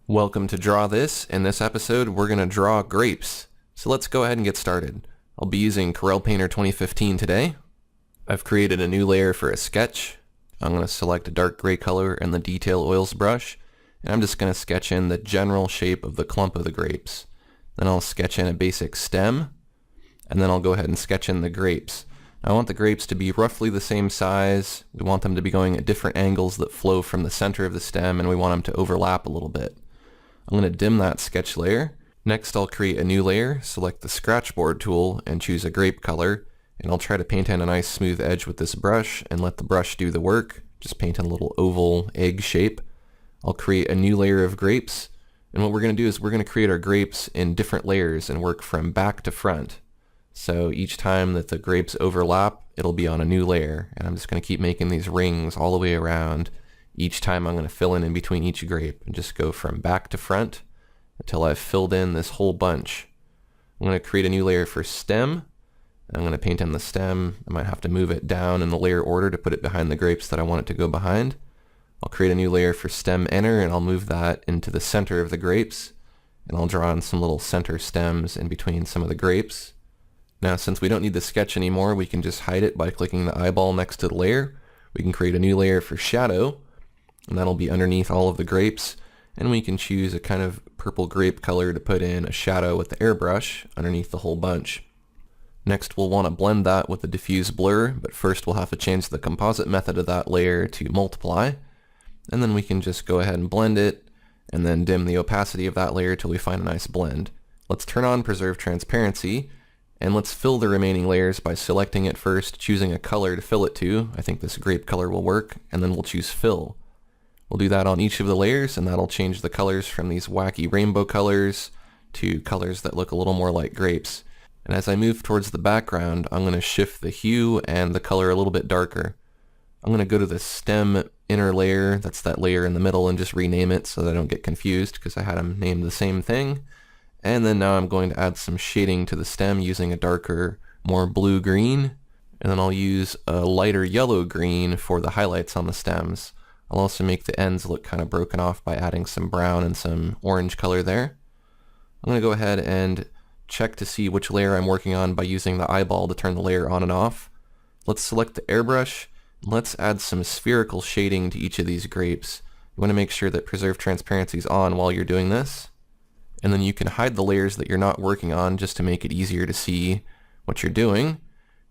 Welcome to Draw This. In this episode, we're going to draw grapes. So let's go ahead and get started. I'll be using Corel Painter 2015 today. I've created a new layer for a sketch. I'm going to select a dark gray color and the detail oils brush, and I'm just going to sketch in the general shape of the clump of the grapes. Then I'll sketch in a basic stem, and then I'll go ahead and sketch in the grapes. I want the grapes to be roughly the same size. We want them to be going at different angles that flow from the center of the stem, and we want them to overlap a little bit. I'm going to dim that sketch layer. Next, I'll create a new layer, select the scratchboard tool, and choose a grape color. And I'll try to paint in a nice smooth edge with this brush and let the brush do the work. Just paint in a little oval egg shape. I'll create a new layer of grapes. And what we're going to do is we're going to create our grapes in different layers and work from back to front. So each time that the grapes overlap, it'll be on a new layer. And I'm just going to keep making these rings all the way around. Each time I'm going to fill in between each grape and just go from back to front until I've filled in this whole bunch. I'm going to create a new layer for stem. I'm going to paint in the stem. I might have to move it down in the layer order to put it behind the grapes that I want it to go behind. I'll create a new layer for stem inner, and I'll move that into the center of the grapes. And I'll draw in some little center stems in between some of the grapes. Now, since we don't need the sketch anymore, we can just hide it by clicking the eyeball next to the layer. We can create a new layer for shadow, and that'll be underneath all of the grapes. And we can choose a kind of purple grape color to put in a shadow with the airbrush underneath the whole bunch. Next, we'll want to blend that with the diffuse blur, but first we'll have to change the composite method of that layer to multiply. And then we can just go ahead and blend it, and then dim the opacity of that layer till we find a nice blend. Let's turn on preserve transparency, and let's fill the remaining layers by selecting it first, choosing a color to fill it to. I think this grape color will work, and then we'll choose fill. We'll do that on each of the layers, and that'll change the colors from these wacky rainbow colors to colors that look a little more like grapes. And as I move towards the background, I'm going to shift the hue and the color a little bit darker. I'm going to go to the stem inner layer, that's that layer in the middle, and just rename it so that I don't get confused because I had them named the same thing. And then now I'm going to add some shading to the stem using a darker, more blue-green. And then I'll use a lighter yellow-green for the highlights on the stems. I'll also make the ends look kind of broken off by adding some brown and some orange color there. I'm going to go ahead and check to see which layer I'm working on by using the eyeball to turn the layer on and off. Let's select the airbrush. Let's add some spherical shading to each of these grapes. You want to make sure that preserve transparency is on while you're doing this. And then you can hide the layers that you're not working on just to make it easier to see what you're doing.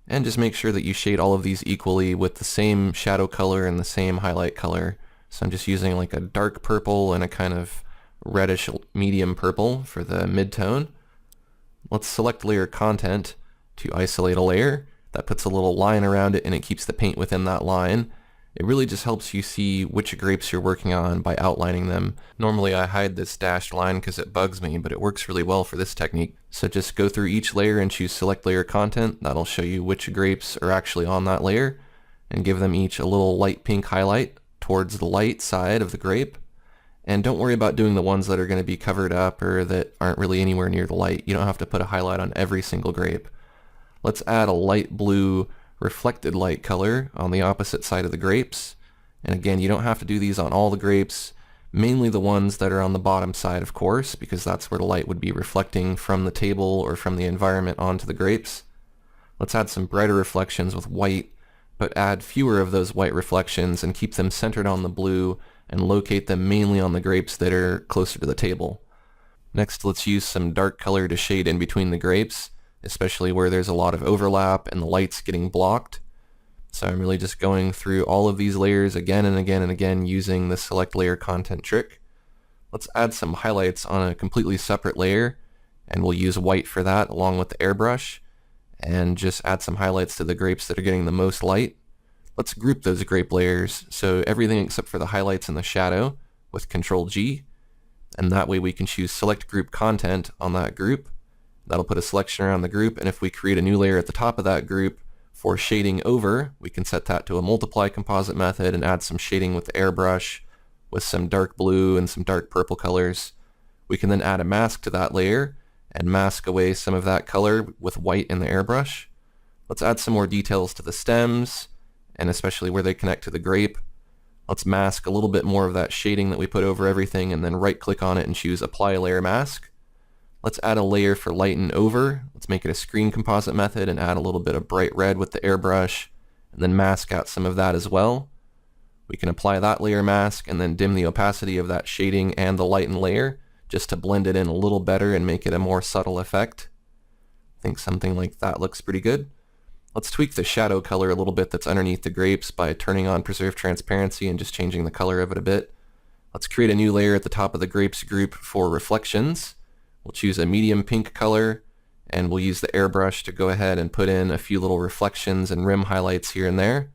And just make sure that you shade all of these equally with the same shadow color and the same highlight color. So I'm just using like a dark purple and a kind of reddish medium purple for the mid-tone. Let's select layer content to isolate a layer. That puts a little line around it and it keeps the paint within that line. It really just helps you see which grapes you're working on by outlining them. Normally I hide this dashed line because it bugs me, but it works really well for this technique. So just go through each layer and choose select layer content. That'll show you which grapes are actually on that layer and give them each a little light pink highlight towards the light side of the grape. And don't worry about doing the ones that are going to be covered up or that aren't really anywhere near the light. You don't have to put a highlight on every single grape. Let's add a light blue reflected light color on the opposite side of the grapes. And again, you don't have to do these on all the grapes, mainly the ones that are on the bottom side, of course, because that's where the light would be reflecting from the table or from the environment onto the grapes. Let's add some brighter reflections with white, but add fewer of those white reflections and keep them centered on the blue and locate them mainly on the grapes that are closer to the table. Next, let's use some dark color to shade in between the grapes, especially where there's a lot of overlap and the light's getting blocked. So I'm really just going through all of these layers again and again and again using the select layer content trick. Let's add some highlights on a completely separate layer, and we'll use white for that along with the airbrush, and just add some highlights to the grapes that are getting the most light. Let's group those grape layers, so everything except for the highlights and the shadow with Ctrl G, and that way we can choose select group content on that group. That'll put a selection around the group, and if we create a new layer at the top of that group for shading over, we can set that to a multiply composite method and add some shading with the airbrush with some dark blue and some dark purple colors. We can then add a mask to that layer and mask away some of that color with white in the airbrush. Let's add some more details to the stems, and especially where they connect to the grape. Let's mask a little bit more of that shading that we put over everything and then right click on it and choose Apply Layer Mask. Let's add a layer for lighten over. Let's make it a screen composite method and add a little bit of bright red with the airbrush and then mask out some of that as well. We can apply that layer mask and then dim the opacity of that shading and the lighten layer just to blend it in a little better and make it a more subtle effect. I think something like that looks pretty good. Let's tweak the shadow color a little bit that's underneath the grapes by turning on Preserve Transparency and just changing the color of it a bit. Let's create a new layer at the top of the grapes group for reflections. We'll choose a medium pink color and we'll use the airbrush to go ahead and put in a few little reflections and rim highlights here and there.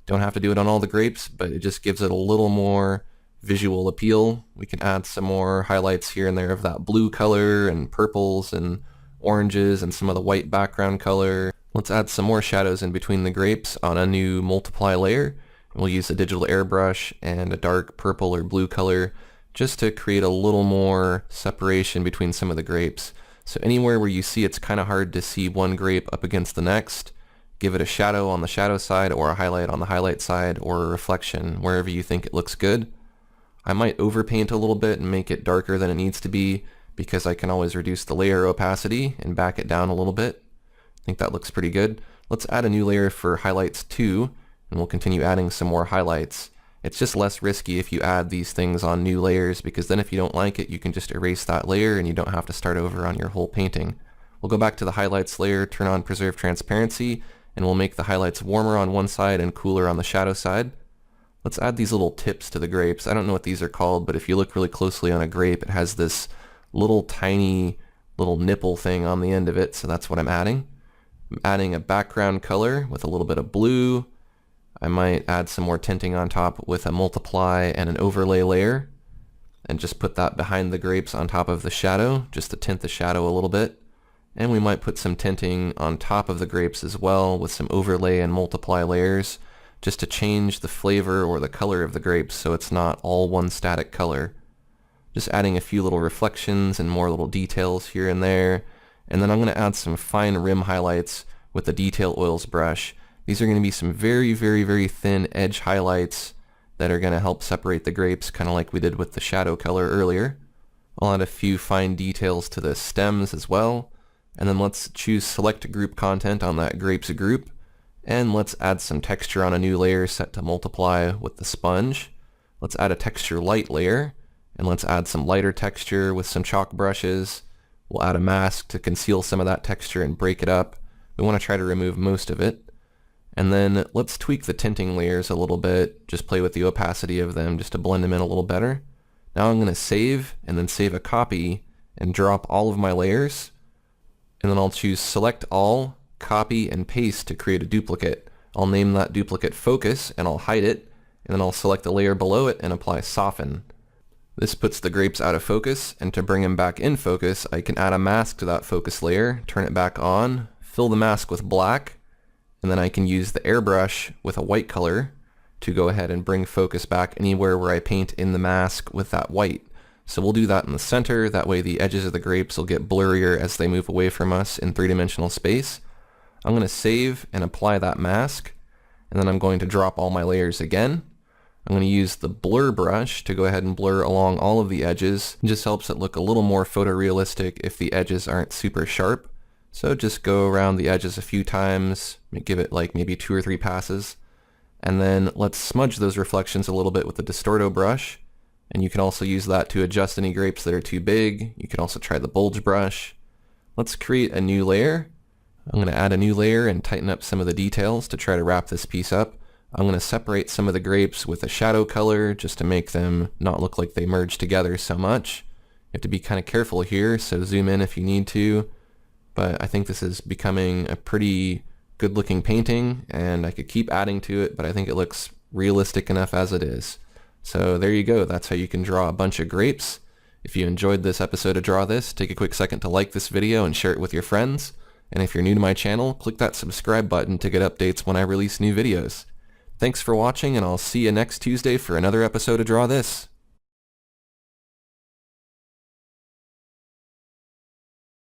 Don't have to do it on all the grapes, but it just gives it a little more visual appeal. We can add some more highlights here and there of that blue color and purples and oranges and some of the white background color. Let's add some more shadows in between the grapes on a new multiply layer. We'll use a digital airbrush and a dark purple or blue color just to create a little more separation between some of the grapes. So anywhere where you see it's kind of hard to see one grape up against the next, give it a shadow on the shadow side or a highlight on the highlight side or a reflection wherever you think it looks good. I might overpaint a little bit and make it darker than it needs to be because I can always reduce the layer opacity and back it down a little bit. I think that looks pretty good. Let's add a new layer for highlights too, and we'll continue adding some more highlights. It's just less risky if you add these things on new layers because then if you don't like it, you can just erase that layer and you don't have to start over on your whole painting. We'll go back to the highlights layer, turn on Preserve Transparency, and we'll make the highlights warmer on one side and cooler on the shadow side. Let's add these little tips to the grapes. I don't know what these are called, but if you look really closely on a grape, it has this little tiny little nipple thing on the end of it, so that's what I'm adding. I'm adding a background color with a little bit of blue. I might add some more tinting on top with a multiply and an overlay layer and just put that behind the grapes on top of the shadow just to tint the shadow a little bit. And we might put some tinting on top of the grapes as well with some overlay and multiply layers just to change the flavor or the color of the grapes so it's not all one static color. Just adding a few little reflections and more little details here and there. And then I'm going to add some fine rim highlights with the Detail Oils brush. These are going to be some very, very, very thin edge highlights that are going to help separate the grapes, kind of like we did with the shadow color earlier. I'll add a few fine details to the stems as well. And then let's choose Select Group Content on that grapes group. And let's add some texture on a new layer set to multiply with the sponge. Let's add a texture light layer. And let's add some lighter texture with some chalk brushes. We'll add a mask to conceal some of that texture and break it up. We want to try to remove most of it. And then let's tweak the tinting layers a little bit, just play with the opacity of them just to blend them in a little better. Now I'm going to save and then save a copy and drop all of my layers. And then I'll choose Select All, Copy, and Paste to create a duplicate. I'll name that duplicate Focus and I'll hide it. And then I'll select the layer below it and apply Soften. This puts the grapes out of focus, and to bring them back in focus, I can add a mask to that focus layer, turn it back on, fill the mask with black, and then I can use the airbrush with a white color to go ahead and bring focus back anywhere where I paint in the mask with that white. So we'll do that in the center, that way the edges of the grapes will get blurrier as they move away from us in three-dimensional space. I'm going to save and apply that mask, and then I'm going to drop all my layers again. I'm going to use the blur brush to go ahead and blur along all of the edges. It just helps it look a little more photorealistic if the edges aren't super sharp. So just go around the edges a few times, give it like maybe 2 or 3 passes. And then let's smudge those reflections a little bit with the Distorto brush. And you can also use that to adjust any grapes that are too big. You can also try the bulge brush. Let's create a new layer. I'm going to add a new layer and tighten up some of the details to try to wrap this piece up. I'm going to separate some of the grapes with a shadow color just to make them not look like they merge together so much. You have to be kind of careful here, so zoom in if you need to. But I think this is becoming a pretty good looking painting, and I could keep adding to it, but I think it looks realistic enough as it is. So there you go, that's how you can draw a bunch of grapes. If you enjoyed this episode of Draw This, take a quick second to like this video and share it with your friends. And if you're new to my channel, click that subscribe button to get updates when I release new videos. Thanks for watching, and I'll see you next Tuesday for another episode of Draw This.